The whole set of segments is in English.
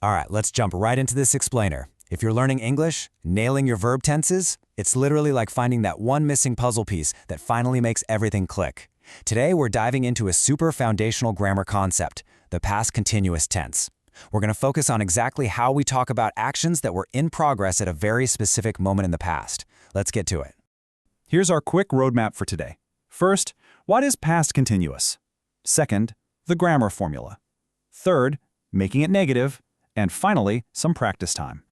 All right, let's jump right into this explainer. If you're learning English, nailing your verb tenses, it's literally like finding that one missing puzzle piece that finally makes everything click. Today, we're diving into a super foundational grammar concept, the past continuous tense. We're going to focus on exactly how we talk about actions that were in progress at a very specific moment in the past. Let's get to it. Here's our quick roadmap for today. First, what is past continuous? Second, the grammar formula. Third, making it negative. And finally, some practice time.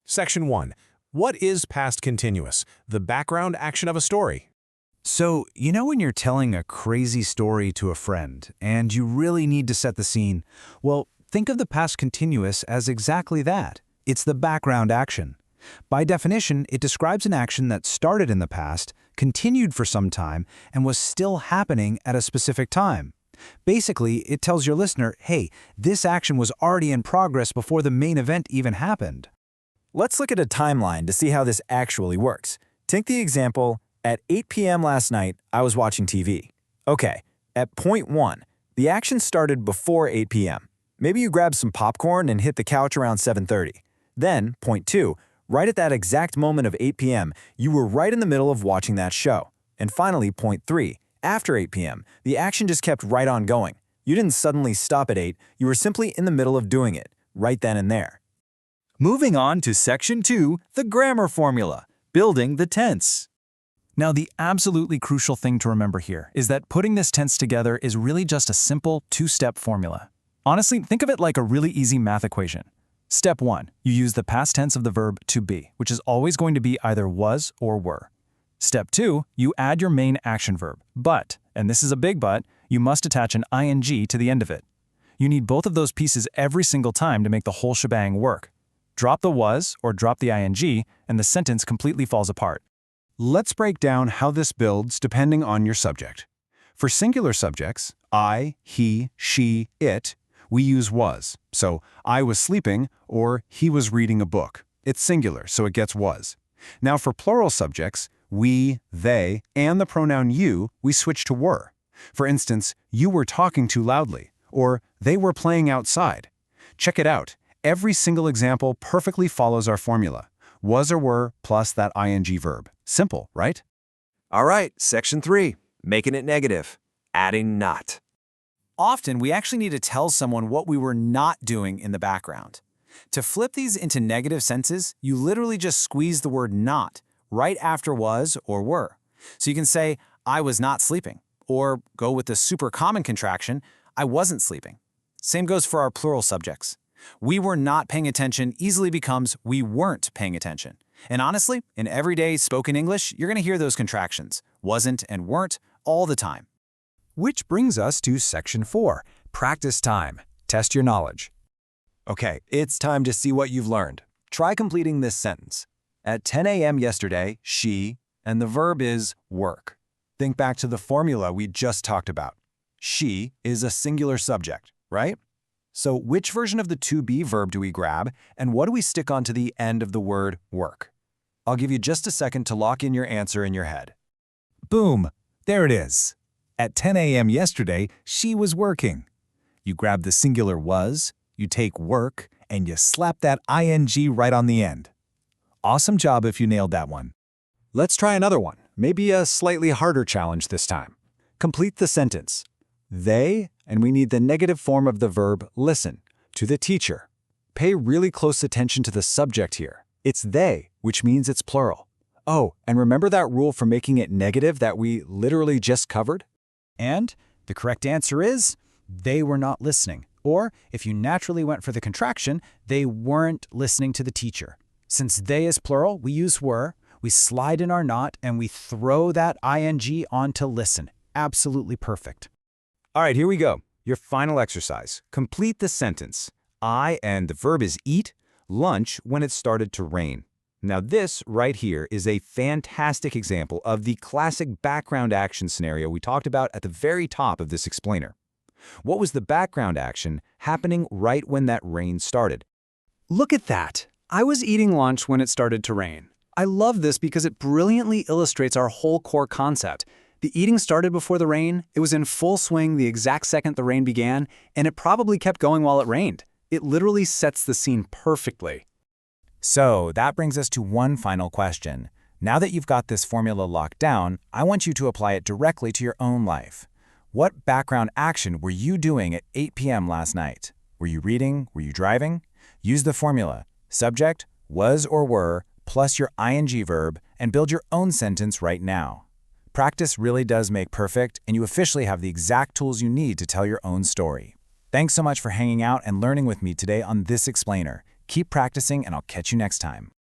Section 1. What is past continuous? The background action of a story. So, you know when you're telling a crazy story to a friend and you really need to set the scene? Well, think of the past continuous as exactly that. It's the background action. By definition, it describes an action that started in the past, continued for some time, and was still happening at a specific time. Basically, it tells your listener, hey, this action was already in progress before the main event even happened. Let's look at a timeline to see how this actually works. Take the example, at 8 p.m. last night, I was watching TV. Okay, at point 1, the action started before 8 p.m. Maybe you grabbed some popcorn and hit the couch around 7:30. Then, point 2, right at that exact moment of 8 p.m., you were right in the middle of watching that show. And finally, point 3, after 8 p.m., the action just kept right on going. You didn't suddenly stop at 8, you were simply in the middle of doing it, right then and there. Moving on to Section 2, the grammar formula, building the tense. Now, the absolutely crucial thing to remember here is that putting this tense together is really just a simple two-step formula. Honestly, think of it like a really easy math equation. Step 1, you use the past tense of the verb to be, which is always going to be either was or were. Step 2, you add your main action verb, but, and this is a big but, you must attach an ing to the end of it. You need both of those pieces every single time to make the whole shebang work. Drop the was or drop the ing, and the sentence completely falls apart. Let's break down how this builds depending on your subject. For singular subjects, I, he, she, it, we use was. So, I was sleeping or he was reading a book. It's singular, so it gets was. Now for plural subjects, we, they, and the pronoun you, we switch to were. For instance, you were talking too loudly, or they were playing outside. Check it out. Every single example perfectly follows our formula. Was or were plus that ing verb. Simple, right? All right, Section 3, making it negative, adding not. Often, we actually need to tell someone what we were not doing in the background. To flip these into negative senses, you literally just squeeze the word not right after was or were. So you can say, I was not sleeping, or go with the super common contraction, I wasn't sleeping. Same goes for our plural subjects. We were not paying attention easily becomes we weren't paying attention. And honestly, in everyday spoken English, you're going to hear those contractions, wasn't and weren't, all the time. Which brings us to Section 4, practice time. Test your knowledge. Okay, it's time to see what you've learned. Try completing this sentence. At 10 a.m. yesterday, she, and the verb is work. Think back to the formula we just talked about. She is a singular subject, right? So which version of the to be verb do we grab, and what do we stick onto the end of the word work? I'll give you just a second to lock in your answer in your head. Boom! There it is. At 10 a.m. yesterday, she was working. You grab the singular was, you take work, and you slap that ing right on the end. Awesome job if you nailed that one. Let's try another one, maybe a slightly harder challenge this time. Complete the sentence. They, and we need the negative form of the verb listen, to the teacher. Pay really close attention to the subject here. It's they, which means it's plural. Oh, and remember that rule for making it negative that we literally just covered? And the correct answer is, they were not listening. Or, if you naturally went for the contraction, they weren't listening to the teacher. Since they is plural, we use were, we slide in our not, and we throw that ing onto listen. Absolutely perfect. All right, here we go. Your final exercise. Complete the sentence. I and the verb is eat, lunch when it started to rain. Now this right here is a fantastic example of the classic background action scenario we talked about at the very top of this explainer. What was the background action happening right when that rain started? Look at that. I was eating lunch when it started to rain. I love this because it brilliantly illustrates our whole core concept. The eating started before the rain, it was in full swing the exact second the rain began, and it probably kept going while it rained. It literally sets the scene perfectly. So that brings us to one final question. Now that you've got this formula locked down, I want you to apply it directly to your own life. What background action were you doing at 8 p.m. last night? Were you reading? Were you driving? Use the formula, subject, was or were, plus your ing verb, and build your own sentence right now. Practice really does make perfect, and you officially have the exact tools you need to tell your own story. Thanks so much for hanging out and learning with me today on This Explainer. Keep practicing, and I'll catch you next time.